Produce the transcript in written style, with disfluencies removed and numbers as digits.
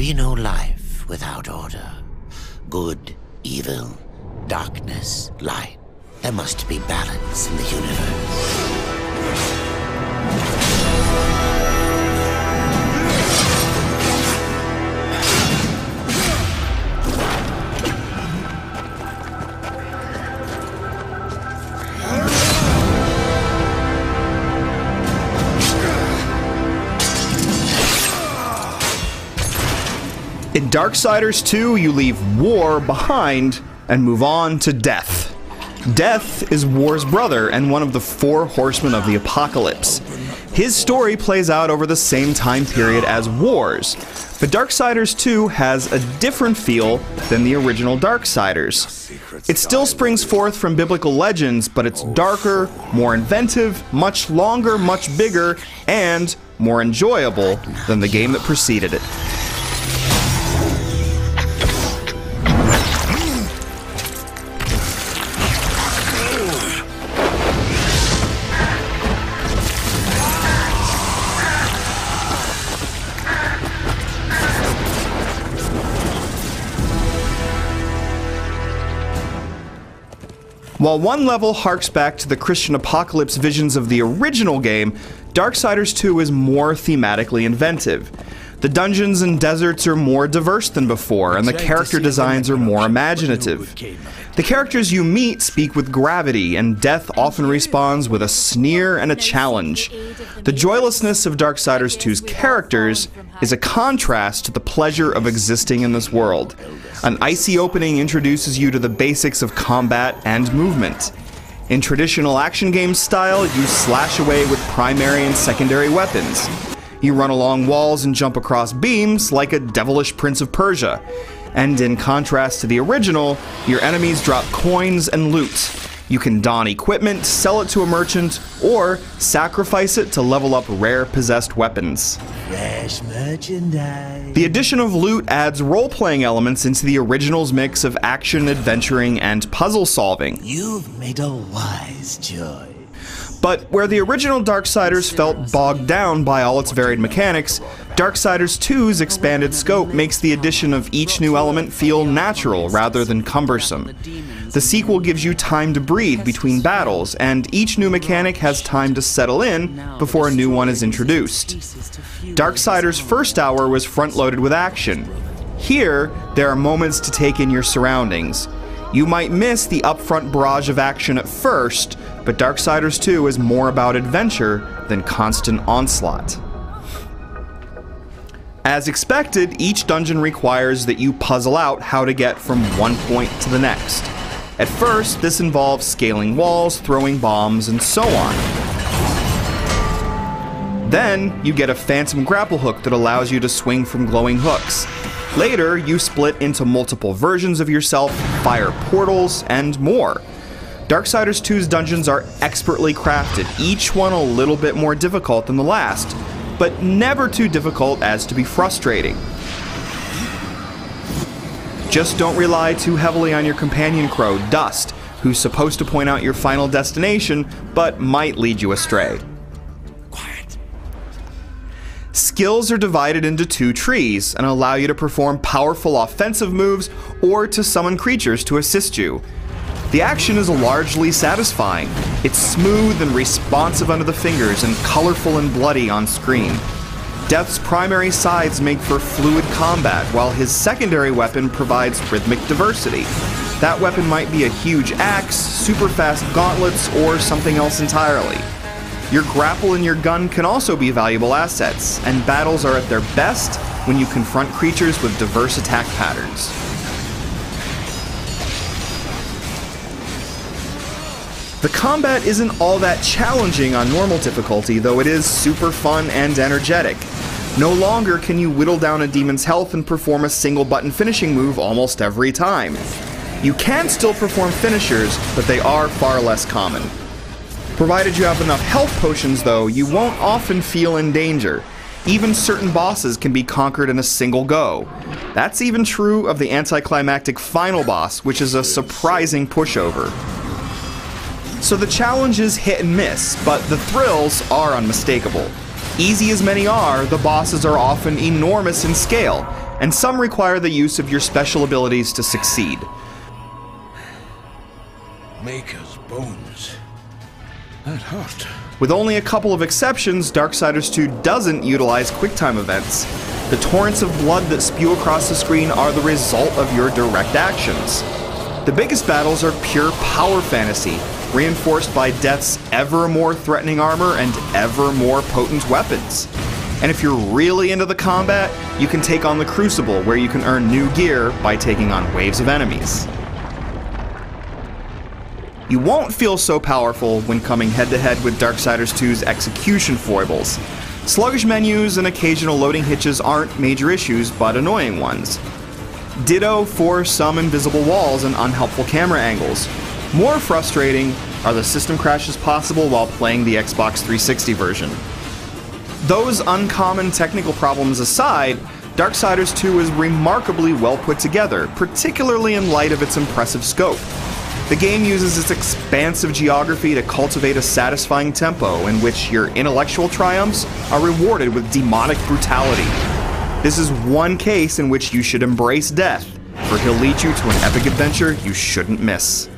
be no life without order. Good, evil, darkness, light. There must be balance in the universe. In Darksiders 2, you leave war behind and move on to death. Death is war's brother and one of the four horsemen of the apocalypse. His story plays out over the same time period as war's, but Darksiders 2 has a different feel than the original Darksiders. It still springs forth from biblical legends, but it's darker, more inventive, much longer, much bigger, and more enjoyable than the game that preceded it. While one level harks back to the Christian apocalypse visions of the original game, Darksiders 2 is more thematically inventive. The dungeons and deserts are more diverse than before, and the character designs are more imaginative. The characters you meet speak with gravity, and death often responds with a sneer and a challenge. The joylessness of Darksiders 2's characters is a contrast to the pleasure of existing in this world. An icy opening introduces you to the basics of combat and movement. In traditional action game style, you slash away with primary and secondary weapons. You run along walls and jump across beams like a devilish Prince of Persia. And in contrast to the original, your enemies drop coins and loot. You can don equipment, sell it to a merchant, or sacrifice it to level up rare possessed weapons. Fresh merchandise. The addition of loot adds role-playing elements into the original's mix of action, adventuring, and puzzle solving. You've made a wise choice. But where the original Darksiders felt bogged down by all its varied mechanics, Darksiders 2's expanded scope makes the addition of each new element feel natural rather than cumbersome. The sequel gives you time to breathe between battles, and each new mechanic has time to settle in before a new one is introduced. Darksiders' first hour was front-loaded with action. Here, there are moments to take in your surroundings. You might miss the upfront barrage of action at first, but Darksiders 2 is more about adventure than constant onslaught. As expected, each dungeon requires that you puzzle out how to get from one point to the next. At first, this involves scaling walls, throwing bombs, and so on. Then, you get a phantom grapple hook that allows you to swing from glowing hooks. Later, you split into multiple versions of yourself, fire portals, and more. Darksiders 2's dungeons are expertly crafted, each one a little bit more difficult than the last, but never too difficult as to be frustrating. Just don't rely too heavily on your companion crow, Dust, who's supposed to point out your final destination, but might lead you astray. Skills are divided into two trees and allow you to perform powerful offensive moves or to summon creatures to assist you. The action is largely satisfying. It's smooth and responsive under the fingers and colorful and bloody on screen. Death's primary sides make for fluid combat, while his secondary weapon provides rhythmic diversity. That weapon might be a huge axe, super fast gauntlets, or something else entirely. Your grapple and your gun can also be valuable assets, and battles are at their best when you confront creatures with diverse attack patterns. The combat isn't all that challenging on normal difficulty, though it is super fun and energetic. No longer can you whittle down a demon's health and perform a single button finishing move almost every time. You can still perform finishers, but they are far less common. Provided you have enough health potions, though, you won't often feel in danger. Even certain bosses can be conquered in a single go. That's even true of the anticlimactic final boss, which is a surprising pushover. So the challenge is hit and miss, but the thrills are unmistakable. Easy as many are, the bosses are often enormous in scale, and some require the use of your special abilities to succeed. Maker's bones. That hurt. With only a couple of exceptions, Darksiders II doesn't utilize QuickTime events. The torrents of blood that spew across the screen are the result of your direct actions. The biggest battles are pure power fantasy, reinforced by Death's ever more threatening armor and ever more potent weapons. And if you're really into the combat, you can take on the Crucible, where you can earn new gear by taking on waves of enemies. You won't feel so powerful when coming head-to-head with Darksiders 2's execution foibles. Sluggish menus and occasional loading hitches aren't major issues, but annoying ones. Ditto for some invisible walls and unhelpful camera angles. More frustrating are the system crashes possible while playing the Xbox 360 version. Those uncommon technical problems aside, Darksiders 2 is remarkably well put together, particularly in light of its impressive scope. The game uses its expansive geography to cultivate a satisfying tempo in which your intellectual triumphs are rewarded with demonic brutality. This is one case in which you should embrace death, for he'll lead you to an epic adventure you shouldn't miss.